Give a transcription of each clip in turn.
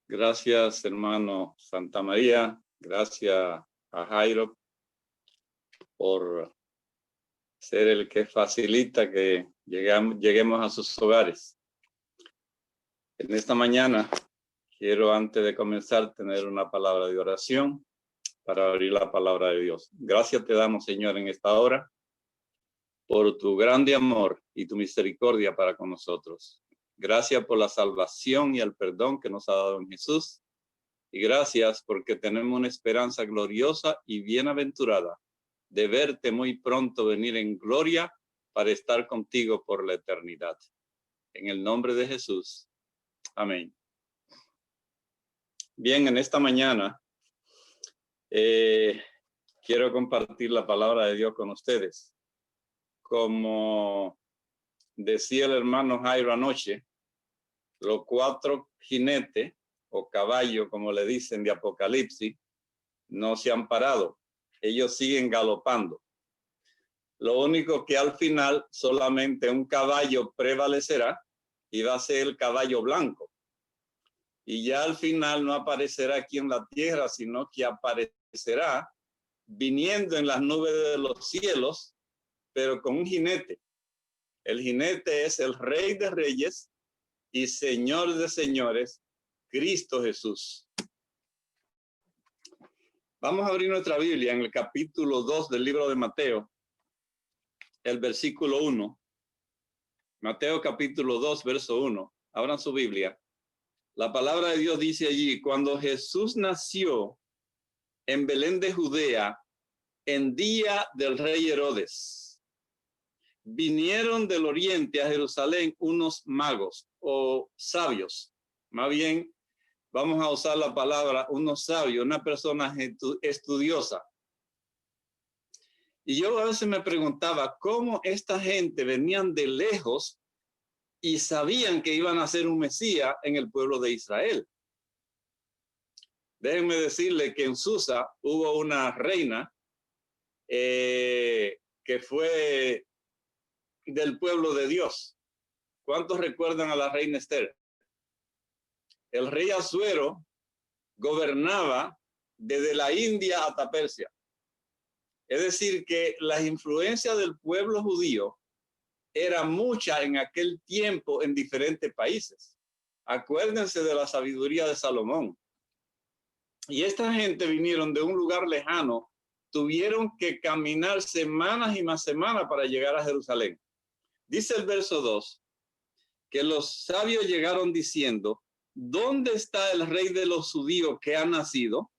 Gracias, hermano Santa María. Gracias a Jairo por ser el que facilita que lleguemos a sus hogares. En esta mañana quiero, antes de comenzar, tener una palabra de oración para abrir la palabra de Dios. Gracias te damos, Señor, en esta hora por tu grande amor y tu misericordia para con nosotros. Gracias por la salvación y el perdón que nos ha dado en Jesús. Y gracias porque tenemos una esperanza gloriosa y bienaventurada de verte muy pronto venir en gloria para estar contigo por la eternidad. En el nombre de Jesús. Amén. Bien, en esta mañana quiero compartir la palabra de Dios con ustedes. Como decía el hermano Jairo anoche, los 4 jinetes o caballos, como le dicen, de Apocalipsis, no se han parado. Ellos siguen galopando. Lo único que al final solamente un caballo prevalecerá y va a ser el caballo blanco. Y ya al final no aparecerá aquí en la tierra, sino que aparecerá viniendo en las nubes de los cielos, pero con un jinete. El jinete es el Rey de Reyes y Señor de Señores, Cristo Jesús. Vamos a abrir nuestra Biblia en el capítulo 2 del libro de Mateo, el versículo 1. Mateo capítulo 2, verso 1. Abran su Biblia. La palabra de Dios dice allí: cuando Jesús nació en Belén de Judea, en día del rey Herodes, vinieron del oriente a Jerusalén unos magos o sabios. Más bien, vamos a usar la palabra unos sabios, una persona estudiosa. Y yo a veces me preguntaba cómo esta gente venían de lejos y sabían que iban a ser un Mesías en el pueblo de Israel. Déjenme decirle que en Susa hubo una reina que fue del pueblo de Dios. ¿Cuántos recuerdan a la reina Esther? El rey Asuero gobernaba desde la India hasta Persia. Es decir, que las influencias del pueblo judío eran muchas en aquel tiempo en diferentes países. Acuérdense de la sabiduría de Salomón. Y esta gente vinieron de un lugar lejano, tuvieron que caminar semanas y más semanas para llegar a Jerusalén. Dice el verso 2, que los sabios llegaron diciendo: ¿dónde está el rey de los judíos que ha nacido?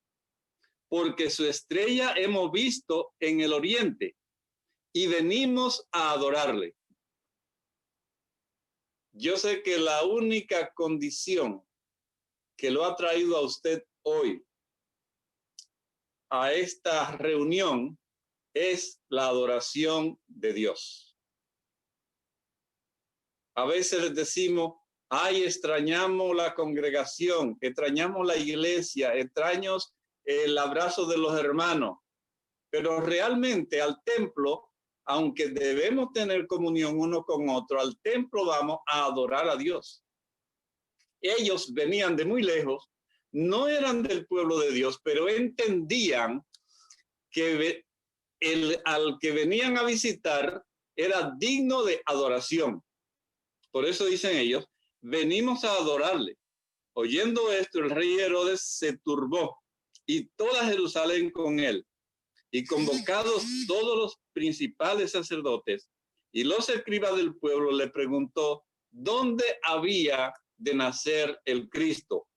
Porque su estrella hemos visto en el oriente y venimos a adorarle. Yo sé que la única condición que lo ha traído a usted hoy a esta reunión es la adoración de Dios. A veces les decimos: ay, extrañamos la congregación, extrañamos la iglesia, extrañamos el abrazo de los hermanos. Pero realmente al templo, aunque debemos tener comunión uno con otro, al templo vamos a adorar a Dios. Ellos venían de muy lejos, no eran del pueblo de Dios, pero entendían que al que venían a visitar era digno de adoración. Por eso dicen ellos: venimos a adorarle. Oyendo esto, el rey Herodes se turbó y toda Jerusalén con él. Y convocados todos los principales sacerdotes y los escribas del pueblo, le preguntó dónde había de nacer el Cristo.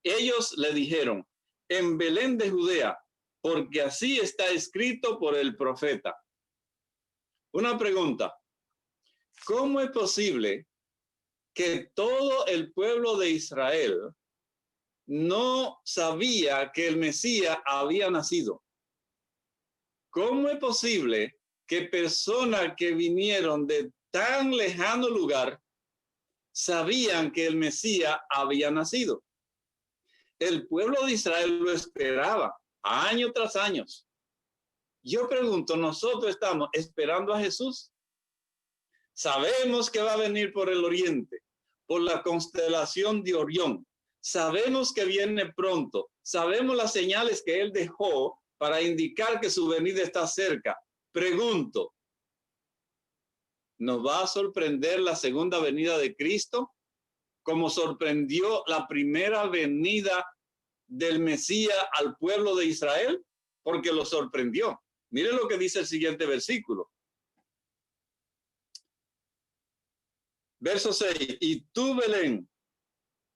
Ellos le dijeron: en Belén de Judea, porque así está escrito por el profeta. Una pregunta: ¿cómo es posible que todo el pueblo de Israel no sabía que el Mesías había nacido? ¿Cómo es posible que personas que vinieron de tan lejano lugar sabían que el Mesías había nacido? El pueblo de Israel lo esperaba año tras año. Yo pregunto, ¿nosotros estamos esperando a Jesús? Sabemos que va a venir por el oriente, por la constelación de Orión. Sabemos que viene pronto. Sabemos las señales que él dejó para indicar que su venida está cerca. Pregunto, ¿nos va a sorprender la segunda venida de Cristo como sorprendió la primera venida del Mesías al pueblo de Israel? Porque lo sorprendió. Mire lo que dice el siguiente versículo. Verso 6. Y tú, Belén,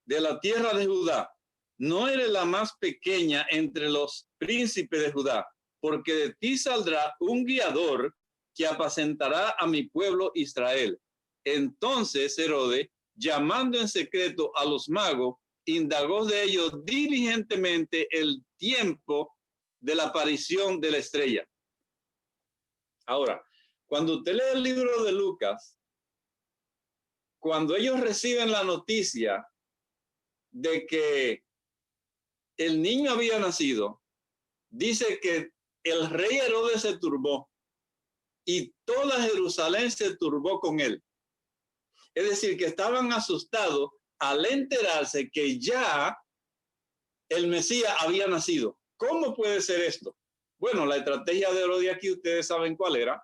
de la tierra de Judá, no eres la más pequeña entre los príncipes de Judá, porque de ti saldrá un guiador que apacentará a mi pueblo Israel. Entonces Herodes, llamando en secreto a los magos, indagó de ellos diligentemente el tiempo de la aparición de la estrella. Ahora, cuando usted lee el libro de Lucas, cuando ellos reciben la noticia de que el niño había nacido, dice que el rey Herodes se turbó y toda Jerusalén se turbó con él. Es decir, que estaban asustados al enterarse que ya el Mesías había nacido. ¿Cómo puede ser esto? Bueno, la estrategia de Herodes aquí, ustedes saben cuál era,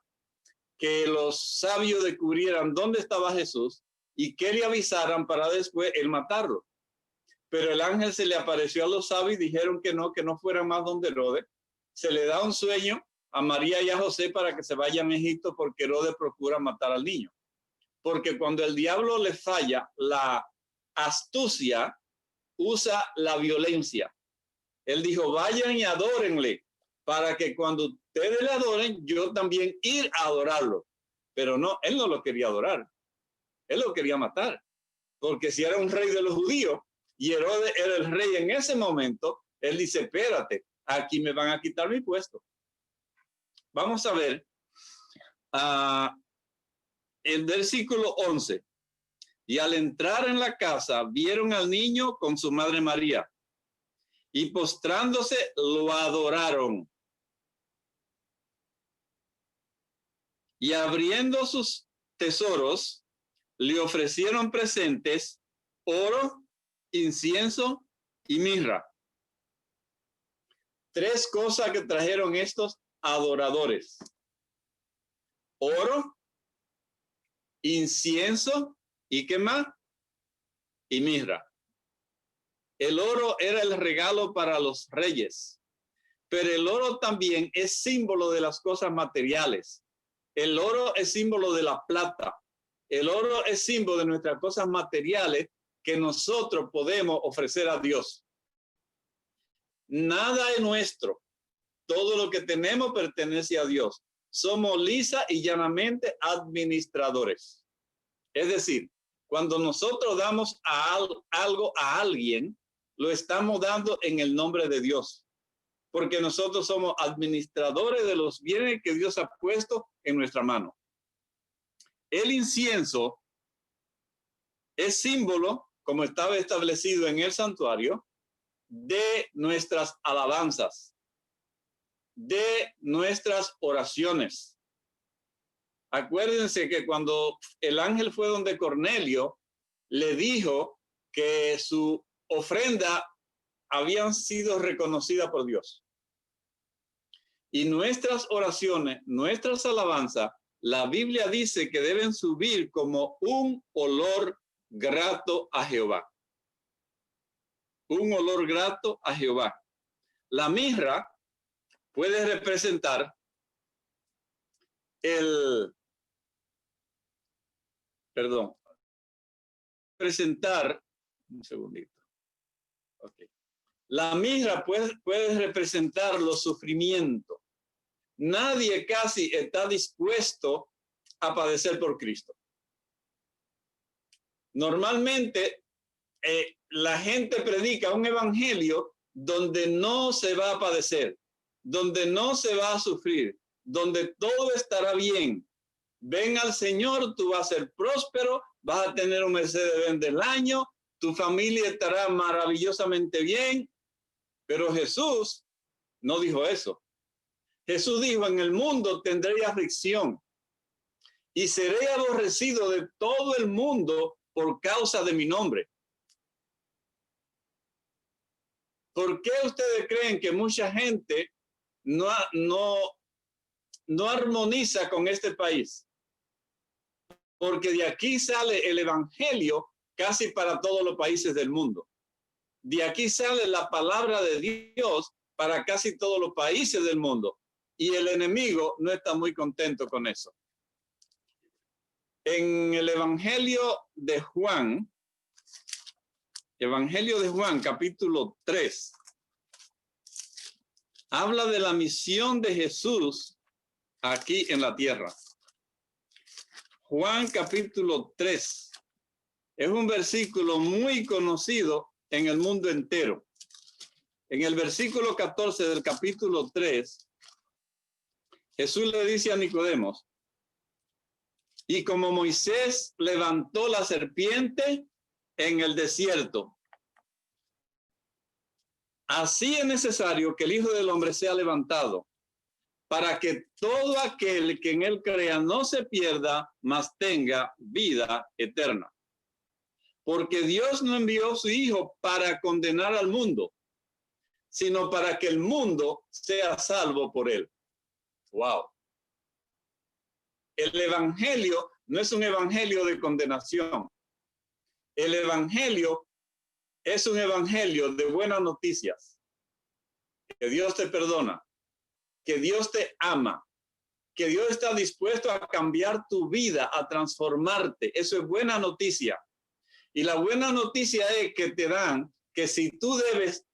que los sabios descubrieran dónde estaba Jesús y que le avisaran para después él matarlo. Pero el ángel se le apareció a los sabios y dijeron que no fueran más donde Herodes. Se le da un sueño a María y a José para que se vayan a Egipto porque Herodes procura matar al niño. Porque cuando el diablo le falla, la astucia usa la violencia. Él dijo, vayan y adórenle, para que cuando ustedes le adoren, yo también ir a adorarlo. Pero no, él no lo quería adorar. Él lo quería matar. Porque si era un rey de los judíos y Herodes era el rey en ese momento, él dice, espérate, aquí me van a quitar mi puesto. Vamos a ver el versículo 11. Y al entrar en la casa, vieron al niño con su madre María. Y postrándose, lo adoraron. Y abriendo sus tesoros, le ofrecieron presentes, oro, incienso y mirra. 3 cosas que trajeron estos adoradores: oro, incienso y ¿qué más? Y mirra. El oro era el regalo para los reyes, pero el oro también es símbolo de las cosas materiales. El oro es símbolo de la plata. El oro es símbolo de nuestras cosas materiales que nosotros podemos ofrecer a Dios. Nada es nuestro. Todo lo que tenemos pertenece a Dios. Somos lisa y llanamente administradores. Es decir, cuando nosotros damos algo a alguien, lo estamos dando en el nombre de Dios, porque nosotros somos administradores de los bienes que Dios ha puesto en nuestra mano. El incienso es símbolo, como estaba establecido en el santuario, de nuestras alabanzas, de nuestras oraciones. Acuérdense que cuando el ángel fue donde Cornelio, le dijo que su ofrenda habían sido reconocidas por Dios. Y nuestras oraciones, nuestras alabanzas, la Biblia dice que deben subir como un olor grato a Jehová. Un olor grato a Jehová. La mirra puede representar un segundito. Okay. La mirra puede representar los sufrimientos. Nadie casi está dispuesto a padecer por Cristo. Normalmente la gente predica un evangelio donde no se va a padecer, donde no se va a sufrir, donde todo estará bien. Ven al Señor, tú vas a ser próspero, vas a tener un Mercedes-Benz del año, tu familia estará maravillosamente bien. Pero Jesús no dijo eso. Jesús dijo, en el mundo tendré aflicción y seré aborrecido de todo el mundo por causa de mi nombre. ¿Por qué ustedes creen que mucha gente no armoniza con este país? Porque de aquí sale el evangelio casi para todos los países del mundo. De aquí sale la palabra de Dios para casi todos los países del mundo. Y el enemigo no está muy contento con eso. En el Evangelio de Juan, capítulo 3, habla de la misión de Jesús aquí en la tierra. Juan capítulo 3 es un versículo muy conocido en el mundo entero. En el versículo 14 del capítulo 3, Jesús le dice a Nicodemo, y como Moisés levantó la serpiente en el desierto, así es necesario que el Hijo del Hombre sea levantado, para que todo aquel que en él crea no se pierda, mas tenga vida eterna. Porque Dios no envió a su Hijo para condenar al mundo, sino para que el mundo sea salvo por él. ¡Wow! El evangelio no es un evangelio de condenación. El evangelio es un evangelio de buenas noticias. Que Dios te perdona, que Dios te ama, que Dios está dispuesto a cambiar tu vida, a transformarte. Eso es buena noticia. Y la buena noticia es que te dan que si tú debes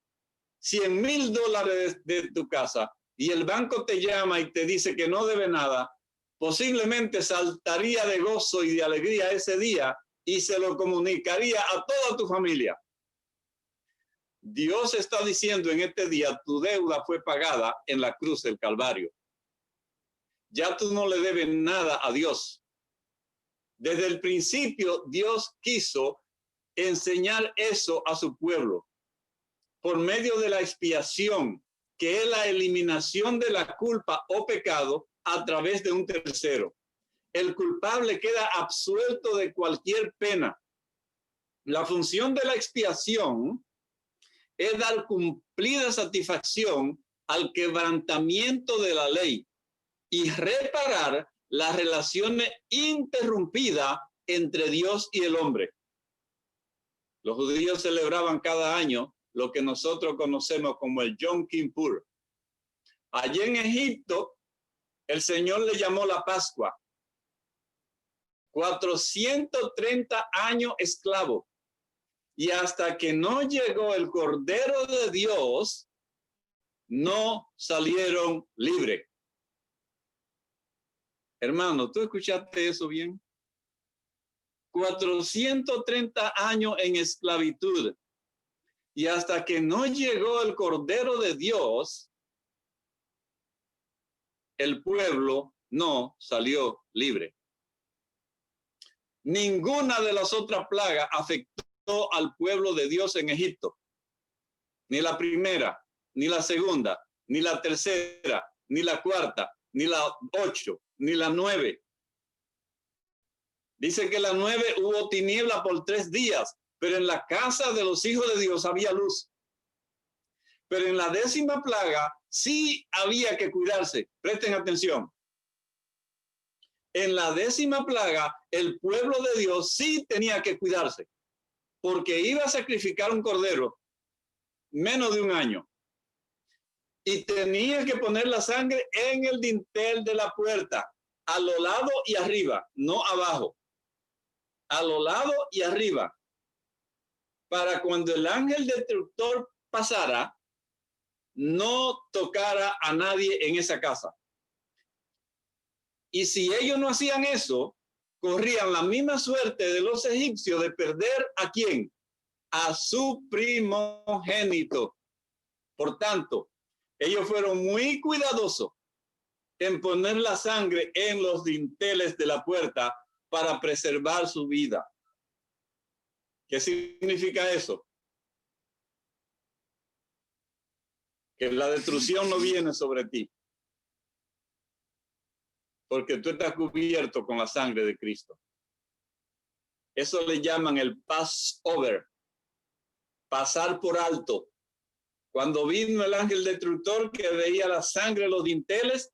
$100,000 de tu casa y el banco te llama y te dice que no debe nada, posiblemente saltaría de gozo y de alegría ese día y se lo comunicaría a toda tu familia. Dios está diciendo en este día, tu deuda fue pagada en la cruz del Calvario. Ya tú no le debes nada a Dios. Desde el principio, Dios quiso enseñar eso a su pueblo por medio de la expiación, que es la eliminación de la culpa o pecado a través de un tercero. El culpable queda absuelto de cualquier pena. La función de la expiación es dar cumplida satisfacción al quebrantamiento de la ley y reparar las relaciones interrumpidas entre Dios y el hombre. Los judíos celebraban cada año lo que nosotros conocemos como el Yom Kippur. Allí en Egipto, el Señor le llamó la Pascua. 430 años esclavo. Y hasta que no llegó el Cordero de Dios, no salieron libres. Hermano, ¿tú escuchaste eso bien? 430 años en esclavitud. Y hasta que no llegó el Cordero de Dios, el pueblo no salió libre. Ninguna de las otras plagas afectó al pueblo de Dios en Egipto. Ni la primera, ni la segunda, ni la tercera, ni la cuarta, ni la 8, ni la 9. Dice que la 9 hubo tiniebla por 3 días, pero en la casa de los hijos de Dios había luz. Pero en la 10ª plaga sí había que cuidarse. Presten atención. En la 10ª plaga, el pueblo de Dios sí tenía que cuidarse, porque iba a sacrificar un cordero menos de un año. Y tenía que poner la sangre en el dintel de la puerta, a los lados y arriba, no abajo. A los lados y arriba. Para cuando el ángel destructor pasara, no tocara a nadie en esa casa. Y si ellos no hacían eso, corrían la misma suerte de los egipcios de perder ¿a quién? A su primogénito. Por tanto, ellos fueron muy cuidadosos en poner la sangre en los dinteles de la puerta para preservar su vida. ¿Qué significa eso? Que la destrucción no viene sobre ti, porque tú estás cubierto con la sangre de Cristo. Eso le llaman el Passover, pasar por alto. Cuando vino el ángel destructor que veía la sangre, los dinteles,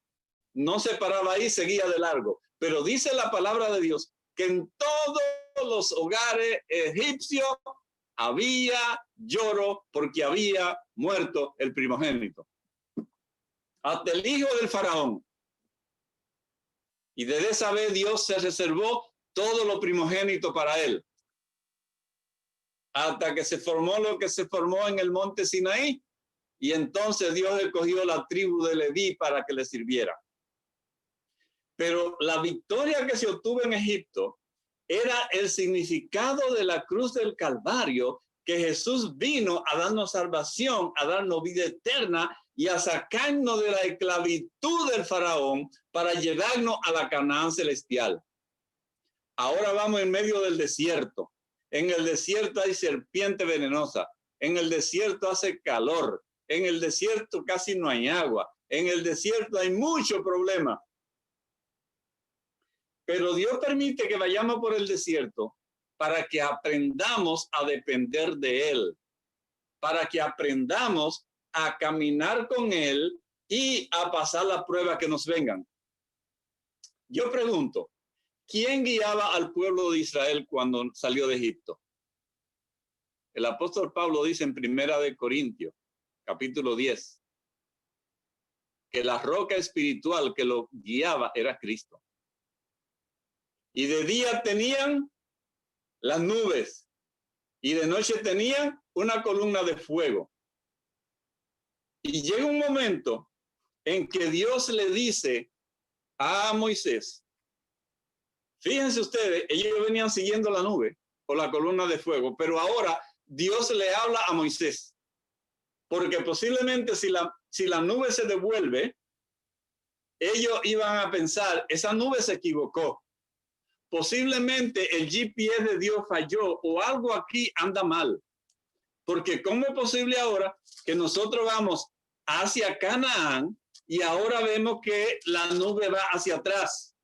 no se paraba ahí, seguía de largo. Pero dice la palabra de Dios que en todos los hogares egipcios había lloro porque había muerto el primogénito. Hasta el hijo del faraón. Y desde esa vez Dios se reservó todo lo primogénito para él. Hasta que se formó lo que se formó en el monte Sinaí. Y entonces Dios escogió la tribu de Leví para que le sirviera. Pero la victoria que se obtuvo en Egipto era el significado de la cruz del Calvario, que Jesús vino a darnos salvación, a darnos vida eterna y a sacarnos de la esclavitud del faraón para llevarnos a la Canaán celestial. Ahora vamos en medio del desierto. En el desierto hay serpiente venenosa. En el desierto hace calor. En el desierto casi no hay agua. En el desierto hay mucho problema. Pero Dios permite que vayamos por el desierto para que aprendamos a depender de Él, para que aprendamos a caminar con Él y a pasar las pruebas que nos vengan. Yo pregunto, ¿quién guiaba al pueblo de Israel cuando salió de Egipto? El apóstol Pablo dice en 1 Corintios, capítulo 10, que la roca espiritual que lo guiaba era Cristo. Y de día tenían las nubes y de noche tenían una columna de fuego. Y llega un momento en que Dios le dice a Moisés, fíjense ustedes, ellos venían siguiendo la nube o la columna de fuego, pero ahora Dios le habla a Moisés, porque posiblemente si la nube se devuelve, ellos iban a pensar, esa nube se equivocó. Posiblemente el GPS de Dios falló o algo aquí anda mal. Porque ¿cómo es posible ahora que nosotros vamos hacia Canaán y ahora vemos que la nube va hacia atrás?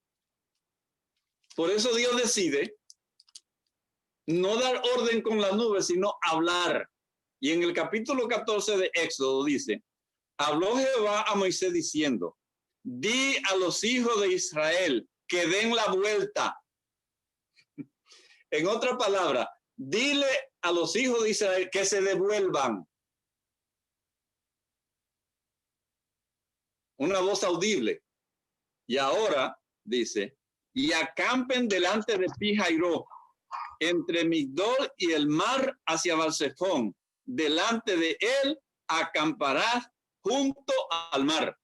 Por eso Dios decide no dar orden con la nube, sino hablar. Y en el capítulo 14 de Éxodo dice, habló Jehová a Moisés diciendo, di a los hijos de Israel que den la vuelta. En otra palabra, dile a los hijos de Israel que se devuelvan. Una voz audible. Y ahora dice, y acampen delante de Pi-Hahiroth, entre Migdol y el mar hacia Baal-Zephón. Delante de él acamparás junto al mar.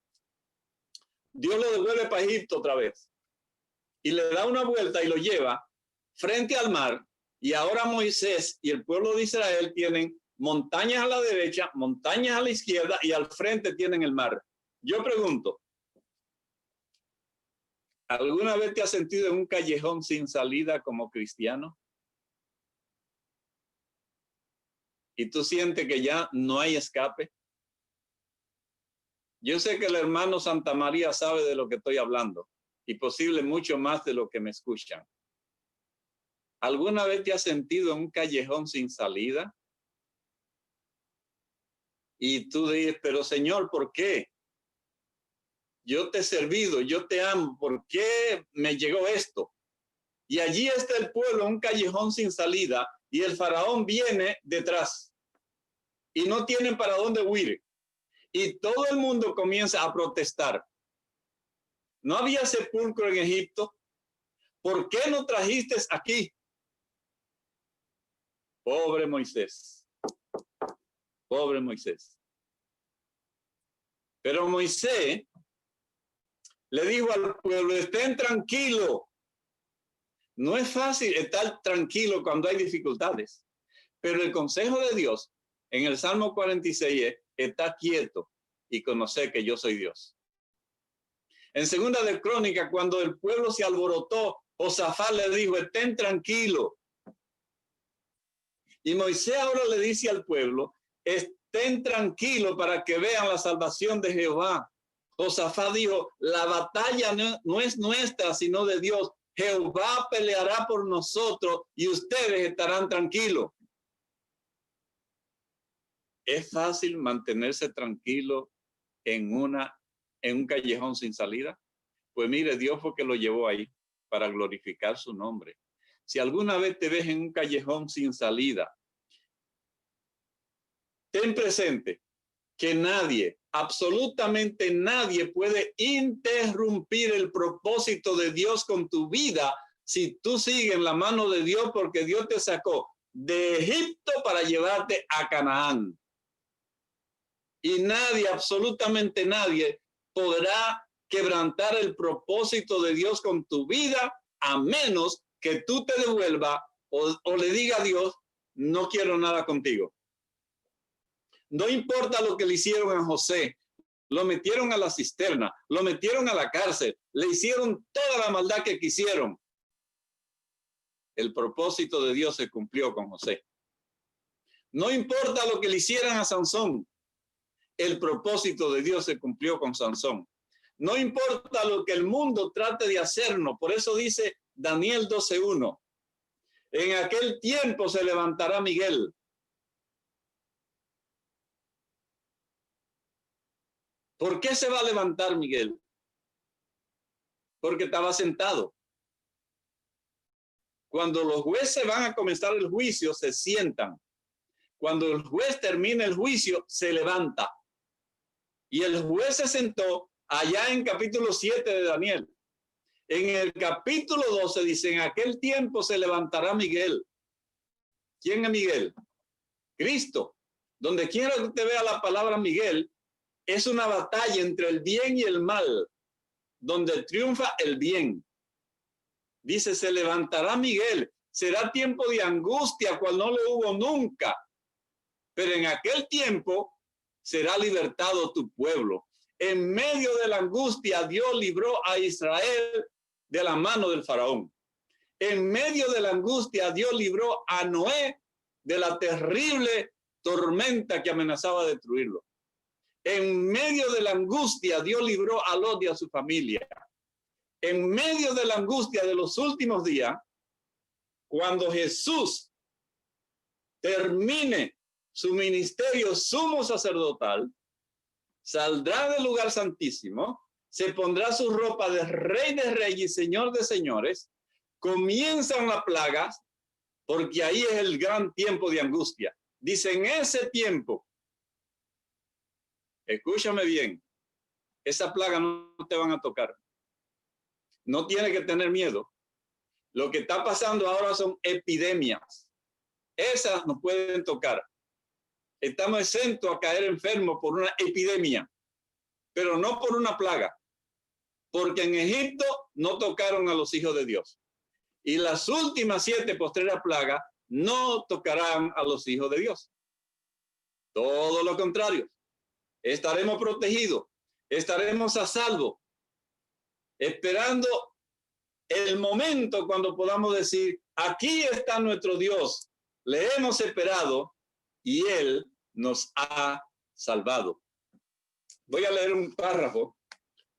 Dios lo devuelve para Egipto otra vez. Y le da una vuelta y lo lleva frente al mar, y ahora Moisés y el pueblo de Israel tienen montañas a la derecha, montañas a la izquierda, y al frente tienen el mar. Yo pregunto, ¿alguna vez te has sentido en un callejón sin salida como cristiano? ¿Y tú sientes que ya no hay escape? Yo sé que el hermano Santa María sabe de lo que estoy hablando, y posible mucho más de lo que me escuchan. ¿Alguna vez te has sentido en un callejón sin salida? Y tú dices, pero Señor, ¿por qué? Yo te he servido, yo te amo, ¿por qué me llegó esto? Y allí está el pueblo, un callejón sin salida, y el faraón viene detrás. Y no tienen para dónde huir. Y todo el mundo comienza a protestar. ¿No había sepulcro en Egipto? ¿Por qué no trajiste aquí? Pobre Moisés. Pobre Moisés. Pero Moisés le dijo al pueblo, estén tranquilos. No es fácil estar tranquilo cuando hay dificultades. Pero el consejo de Dios en el Salmo 46 es, está quieto y conocer que yo soy Dios. En Segunda de Crónicas, cuando el pueblo se alborotó, Josafat le dijo, estén tranquilos. Y Moisés ahora le dice al pueblo, estén tranquilos para que vean la salvación de Jehová. Josafat dijo, la batalla no es nuestra, sino de Dios. Jehová peleará por nosotros y ustedes estarán tranquilos. ¿Es fácil mantenerse tranquilo en un callejón sin salida? Pues mire, Dios fue que lo llevó ahí para glorificar su nombre. Si alguna vez te ves en un callejón sin salida, ten presente que nadie, absolutamente nadie puede interrumpir el propósito de Dios con tu vida si tú sigues en la mano de Dios, porque Dios te sacó de Egipto para llevarte a Canaán. Y nadie, absolutamente nadie, podrá quebrantar el propósito de Dios con tu vida, a menos que tú te devuelvas o le diga a Dios, no quiero nada contigo. No importa lo que le hicieron a José, lo metieron a la cisterna, lo metieron a la cárcel, le hicieron toda la maldad que quisieron. El propósito de Dios se cumplió con José. No importa lo que le hicieran a Sansón, el propósito de Dios se cumplió con Sansón. No importa lo que el mundo trate de hacernos, por eso dice Daniel 12:1, en aquel tiempo se levantará Miguel. ¿Por qué se va a levantar Miguel? Porque estaba sentado. Cuando los jueces van a comenzar el juicio, se sientan. Cuando el juez termina el juicio, se levanta. Y el juez se sentó allá en capítulo 7 de Daniel. En el capítulo 12 dice, en aquel tiempo se levantará Miguel. ¿Quién es Miguel? Cristo. Donde quiera que usted vea la palabra Miguel, es una batalla entre el bien y el mal, donde triunfa el bien. Dice, se levantará Miguel. Será tiempo de angustia, cual no lo hubo nunca. Pero en aquel tiempo será libertado tu pueblo. En medio de la angustia, Dios libró a Israel de la mano del faraón. En medio de la angustia, Dios libró a Noé de la terrible tormenta que amenazaba destruirlo. En medio de la angustia, Dios libró a Lot y a su familia. En medio de la angustia de los últimos días, cuando Jesús termine su ministerio sumo sacerdotal, saldrá del lugar santísimo, se pondrá su ropa de rey de reyes y señor de señores, comienzan las plagas, porque ahí es el gran tiempo de angustia. Dice, en ese tiempo, escúchame bien, esa plaga no te van a tocar. No tiene que tener miedo. Lo que está pasando ahora son epidemias. Esas nos pueden tocar. Estamos exentos a caer enfermos por una epidemia, pero no por una plaga. Porque en Egipto no tocaron a los hijos de Dios. Y las últimas 7 postreras plagas no tocarán a los hijos de Dios. Todo lo contrario. Estaremos protegidos. Estaremos a salvo. Esperando el momento cuando podamos decir, aquí está nuestro Dios, le hemos esperado y Él nos ha salvado. Voy a leer un párrafo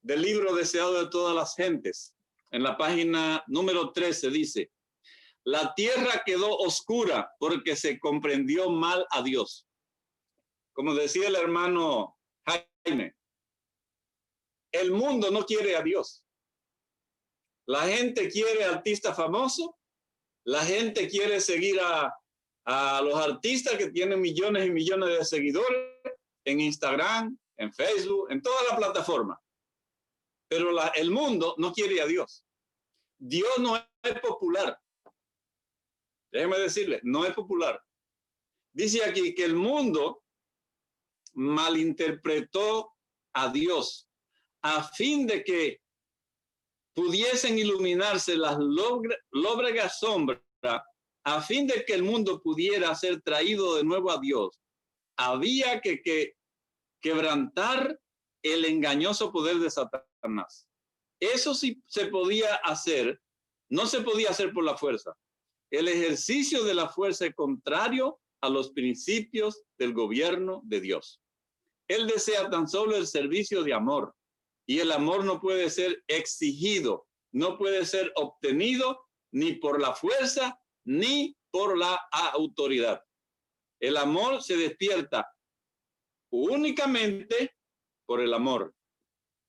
del libro Deseado de todas las gentes. En la página número 13 dice, la tierra quedó oscura porque se comprendió mal a Dios. Como decía el hermano Jaime, el mundo no quiere a Dios. La gente quiere artistas famosos, la gente quiere seguir a los artistas que tienen millones y millones de seguidores en Instagram, en Facebook, en todas las plataformas. Pero el mundo no quiere a Dios. Dios no es popular. Déjeme decirle, no es popular. Dice aquí que el mundo malinterpretó a Dios a fin de que pudiesen iluminarse las lóbregas sombras, a fin de que el mundo pudiera ser traído de nuevo a Dios. Había que quebrantar el engañoso poder de Satanás. Eso sí se podía hacer, no se podía hacer por la fuerza. El ejercicio de la fuerza es contrario a los principios del gobierno de Dios. Él desea tan solo el servicio de amor. Y el amor no puede ser exigido, no puede ser obtenido ni por la fuerza ni por la autoridad. El amor se despierta únicamente por el amor.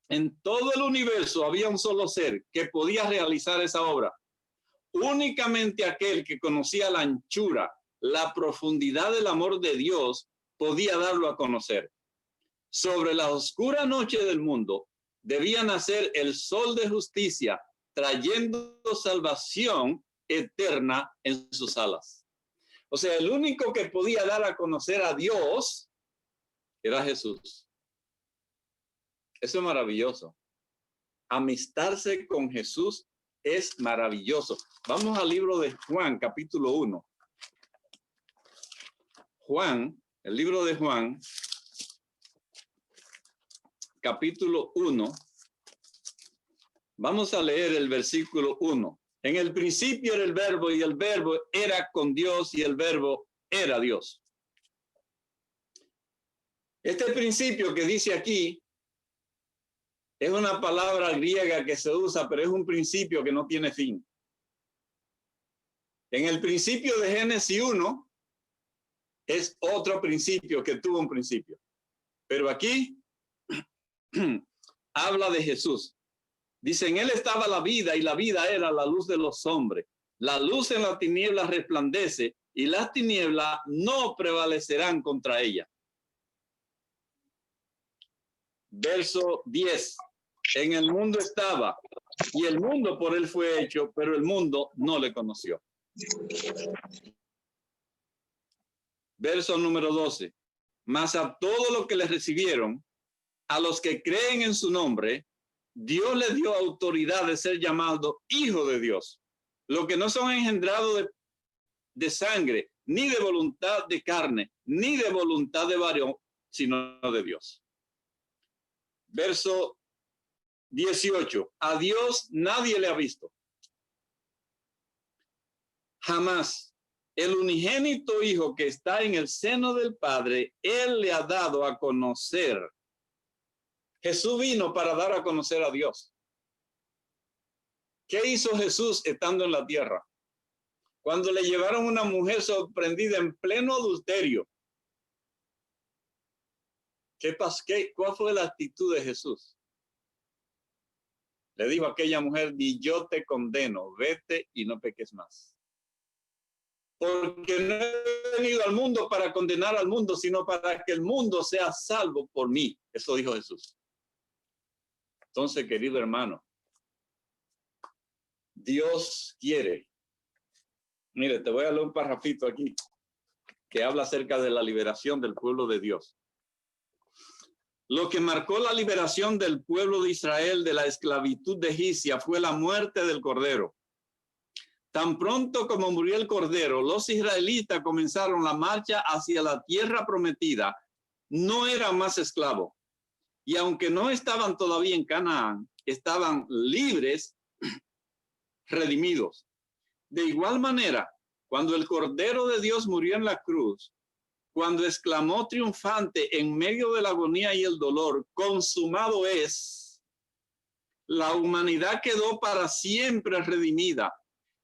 En todo el universo había un solo ser que podía realizar esa obra. Únicamente aquel que conocía la anchura, la profundidad del amor de Dios podía darlo a conocer. Sobre la oscura noche del mundo debía nacer el sol de justicia, trayendo salvación eterna en sus alas. O sea, el único que podía dar a conocer a Dios era Jesús. Eso es maravilloso. Amistarse con Jesús es maravilloso. Vamos al libro de Juan, capítulo 1. Juan, el libro de Juan, capítulo 1. Vamos a leer el versículo 1. En el principio era el verbo y el verbo era con Dios y el verbo era Dios. Este principio que dice aquí es una palabra griega que se usa, pero es un principio que no tiene fin. En el principio de Génesis 1 es otro principio que tuvo un principio. Pero aquí habla de Jesús. Dice, en él estaba la vida y la vida era la luz de los hombres. La luz en la tiniebla resplandece y las tinieblas no prevalecerán contra ella. Verso 10. En el mundo estaba y el mundo por él fue hecho, pero el mundo no le conoció. Verso número 12. Mas a todos los que le recibieron, a los que creen en su nombre, Dios les dio autoridad de ser llamados hijos de Dios. Los que no son engendrados de sangre, ni de voluntad de carne, ni de voluntad de varón, sino de Dios. Verso 18. A Dios nadie le ha visto. Jamás. El unigénito Hijo que está en el seno del Padre, Él le ha dado a conocer. Jesús vino para dar a conocer a Dios. ¿Qué hizo Jesús estando en la tierra? Cuando le llevaron una mujer sorprendida en pleno adulterio. ¿Cuál fue la actitud de Jesús? Le dijo a aquella mujer, ni yo te condeno, vete y no peques más. Porque no he venido al mundo para condenar al mundo, sino para que el mundo sea salvo por mí. Eso dijo Jesús. Entonces, querido hermano, Dios quiere. Mire, te voy a leer un parrafito aquí que habla acerca de la liberación del pueblo de Dios. Lo que marcó la liberación del pueblo de Israel de la esclavitud de egipcia fue la muerte del Cordero. Tan pronto como murió el Cordero, los israelitas comenzaron la marcha hacia la tierra prometida. No eran más esclavos. Y aunque no estaban todavía en Canaán, estaban libres, redimidos. De igual manera, cuando el Cordero de Dios murió en la cruz, cuando exclamó triunfante en medio de la agonía y el dolor, consumado es, la humanidad quedó para siempre redimida.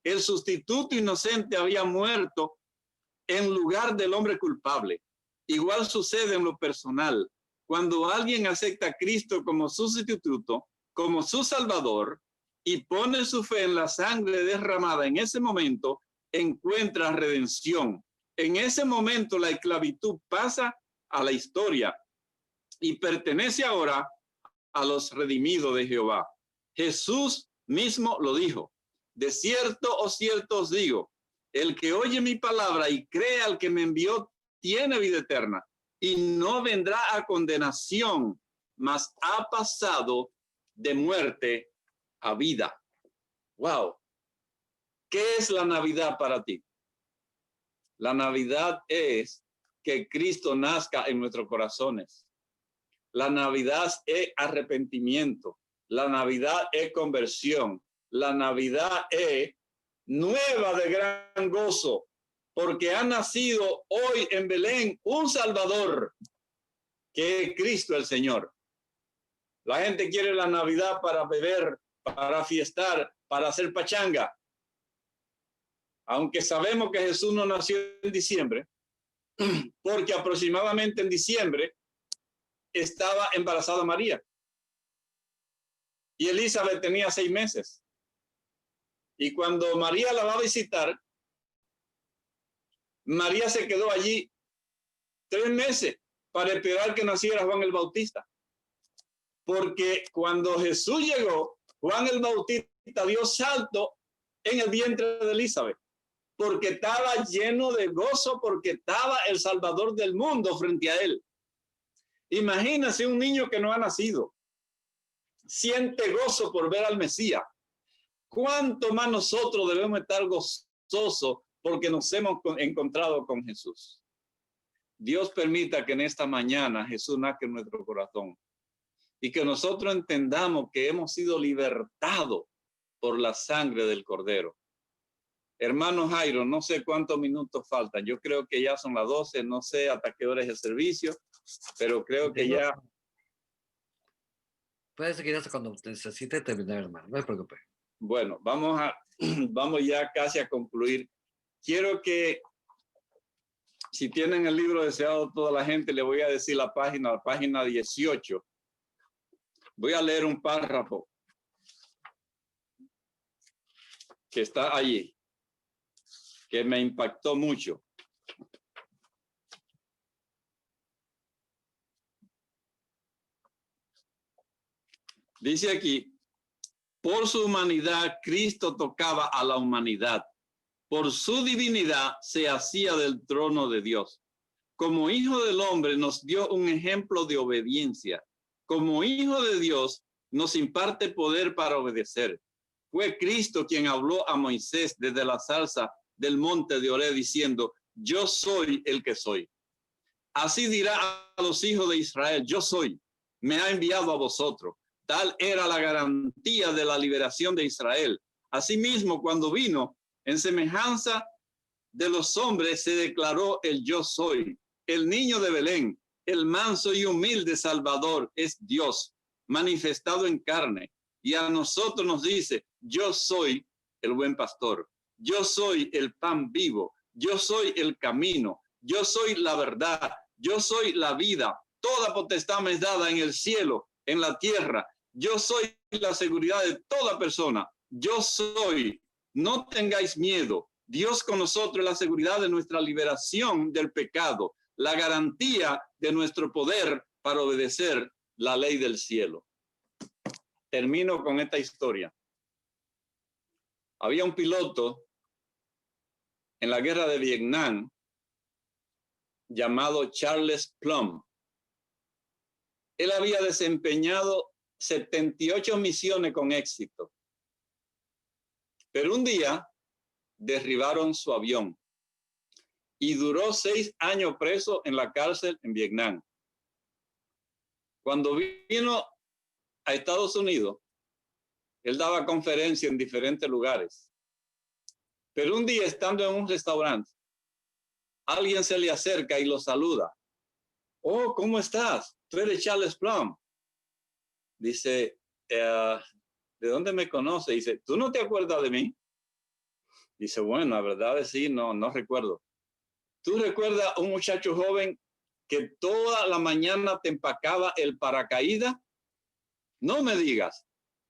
El sustituto inocente había muerto en lugar del hombre culpable. Igual sucede en lo personal. Cuando alguien acepta a Cristo como su sustituto, como su salvador, y pone su fe en la sangre derramada, en ese momento encuentra redención. En ese momento la esclavitud pasa a la historia y pertenece ahora a los redimidos de Jehová. Jesús mismo lo dijo. De cierto o cierto os digo, el que oye mi palabra y cree al que me envió tiene vida eterna y no vendrá a condenación, mas ha pasado de muerte a vida. Wow. ¿Qué es la Navidad para ti? La Navidad es que Cristo nazca en nuestros corazones. La Navidad es arrepentimiento. La Navidad es conversión. La Navidad es nueva de gran gozo, porque ha nacido hoy en Belén un Salvador, que es Cristo el Señor. La gente quiere la Navidad para beber, para fiestar, para hacer pachanga. Aunque sabemos que Jesús no nació en diciembre, porque aproximadamente en diciembre estaba embarazada María. Y Elizabeth tenía 6 meses. Y cuando María la va a visitar, María se quedó allí 3 meses para esperar que naciera Juan el Bautista. Porque cuando Jesús llegó, Juan el Bautista dio salto en el vientre de Elizabeth, porque estaba lleno de gozo, porque estaba el Salvador del mundo frente a él. Imagínense un niño que no ha nacido, siente gozo por ver al Mesías. ¿Cuánto más nosotros debemos estar gozosos porque nos hemos encontrado con Jesús? Dios permita que en esta mañana Jesús nazca en nuestro corazón y que nosotros entendamos que hemos sido libertados por la sangre del Cordero. Hermano Jairo, no sé cuántos minutos faltan. Yo creo que ya son las 12, no sé hasta qué hora es el servicio, pero creo que ya... Puedes seguir hasta cuando necesite terminar, hermano. No se preocupe. Bueno, vamos ya casi a concluir. Quiero que, si tienen el libro deseado toda la gente, le voy a decir la página 18. Voy a leer un párrafo que está allí, que me impactó mucho. Dice aquí, por su humanidad, Cristo tocaba a la humanidad. Por su divinidad, se hacía del trono de Dios. Como hijo del hombre, nos dio un ejemplo de obediencia. Como hijo de Dios, nos imparte poder para obedecer. Fue Cristo quien habló a Moisés desde la zarza del monte de Oreb diciendo, yo soy el que soy. Así dirá a los hijos de Israel, yo soy, me ha enviado a vosotros. Tal era la garantía de la liberación de Israel. Asimismo, cuando vino en semejanza de los hombres, se declaró el yo soy. El niño de Belén, el manso y humilde Salvador, es Dios, manifestado en carne. Y a nosotros nos dice, yo soy el buen pastor. Yo soy el pan vivo. Yo soy el camino. Yo soy la verdad. Yo soy la vida. Toda potestad me es dada en el cielo, en la tierra. Yo soy la seguridad de toda persona. Yo soy. No tengáis miedo. Dios con nosotros es la seguridad de nuestra liberación del pecado, la garantía de nuestro poder para obedecer la ley del cielo. Termino con esta historia. Había un piloto en la guerra de Vietnam llamado Charles Plumb. Él había desempeñado 78 misiones con éxito. Pero un día derribaron su avión y duró 6 años preso en la cárcel en Vietnam. Cuando vino a Estados Unidos, él daba conferencias en diferentes lugares. Pero un día, estando en un restaurante, alguien se le acerca y lo saluda. Oh, ¿cómo estás? Tú eres Charles Plumb. Dice, ¿de dónde me conoce? Dice, ¿tú no te acuerdas de mí? Dice, bueno, la verdad es sí, no recuerdo. ¿Tú recuerdas a un muchacho joven que toda la mañana te empacaba el paracaídas? No me digas.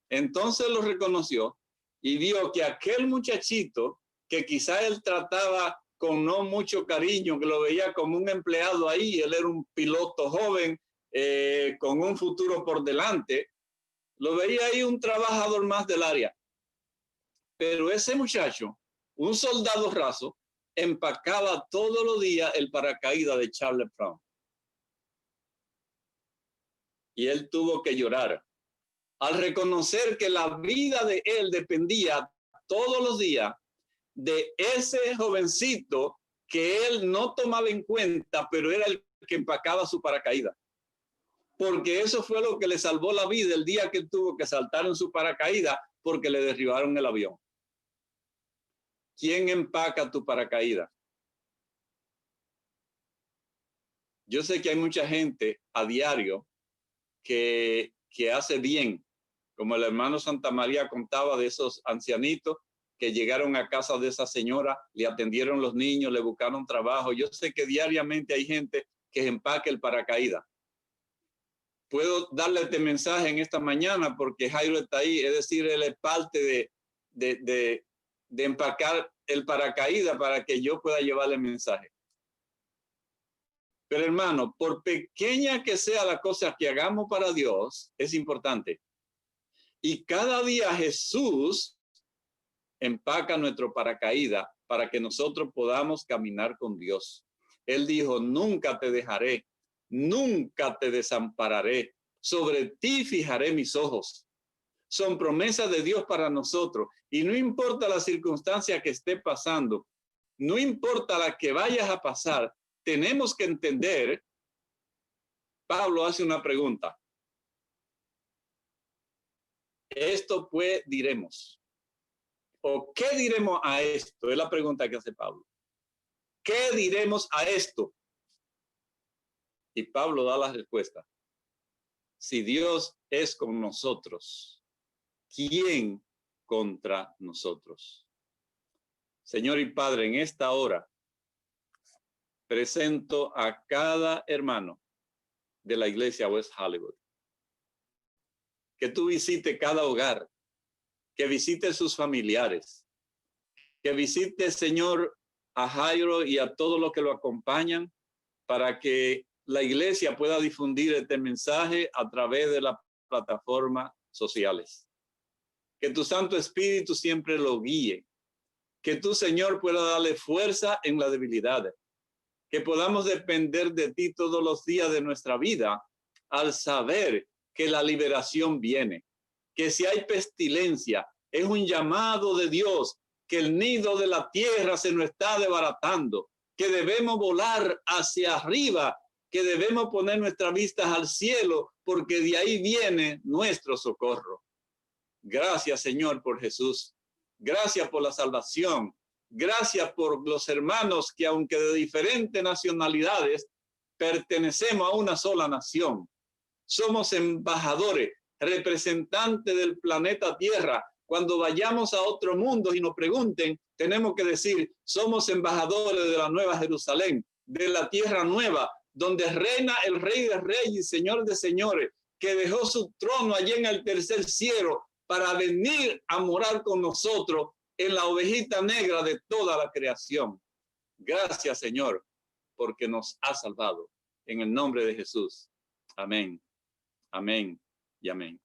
Entonces lo reconoció y vio que aquel muchachito que quizá él trataba con no mucho cariño, que lo veía como un empleado ahí, él era un piloto joven con un futuro por delante, lo veía ahí un trabajador más del área. Pero ese muchacho, un soldado raso, empacaba todos los días el paracaídas de Charles Plumb. Y él tuvo que llorar al reconocer que la vida de él dependía todos los días de ese jovencito que él no tomaba en cuenta, pero era el que empacaba su paracaídas. Porque eso fue lo que le salvó la vida el día que él tuvo que saltar en su paracaídas porque le derribaron el avión. ¿Quién empaca tu paracaídas? Yo sé que hay mucha gente a diario que hace bien, como el hermano Santa María contaba de esos ancianitos que llegaron a casa de esa señora, le atendieron los niños, le buscaron trabajo. Yo sé que diariamente hay gente que empaca el paracaídas. puedo darle este mensaje en esta mañana porque Jairo está ahí, es decir, él es parte de empacar el paracaídas para que yo pueda llevarle el mensaje. Pero hermano, por pequeña que sea la cosa que hagamos para Dios, es importante. Y cada día Jesús empaca nuestro paracaídas para que nosotros podamos caminar con Dios. Él dijo, nunca te dejaré, nunca te desampararé. Sobre ti fijaré mis ojos. Son promesas de Dios para nosotros. Y no importa la circunstancia que esté pasando, no importa la que vayas a pasar, tenemos que entender. Pablo hace una pregunta. Esto pues diremos. ¿O qué diremos a esto? Es la pregunta que hace Pablo. ¿Qué diremos a esto? Y Pablo da la respuesta. Si Dios es con nosotros, ¿quién contra nosotros? Señor y Padre, en esta hora presento a cada hermano de la iglesia West Hollywood. Que tú visites cada hogar, que visites sus familiares, que visites, Señor, a Jairo y a todos los que lo acompañan para que la iglesia pueda difundir este mensaje a través de las plataformas sociales. Que tu Santo Espíritu siempre lo guíe. Que tu, Señor, pueda darle fuerza en la debilidad. Que podamos depender de ti todos los días de nuestra vida al saber que la liberación viene. Que si hay pestilencia, es un llamado de Dios, que el nido de la tierra se nos está desbaratando, que debemos volar hacia arriba, que debemos poner nuestras vistas al cielo, porque de ahí viene nuestro socorro. Gracias, Señor, por Jesús. Gracias por la salvación. Gracias por los hermanos que, aunque de diferentes nacionalidades, pertenecemos a una sola nación. Somos embajadores, representantes del planeta Tierra. Cuando vayamos a otro mundo y nos pregunten, tenemos que decir, somos embajadores de la Nueva Jerusalén, de la tierra nueva, donde reina el Rey de Reyes y Señor de Señores, que dejó su trono allí en el tercer cielo para venir a morar con nosotros en la ovejita negra de toda la creación. Gracias, Señor, porque nos ha salvado. En el nombre de Jesús. Amén. Amén y amén.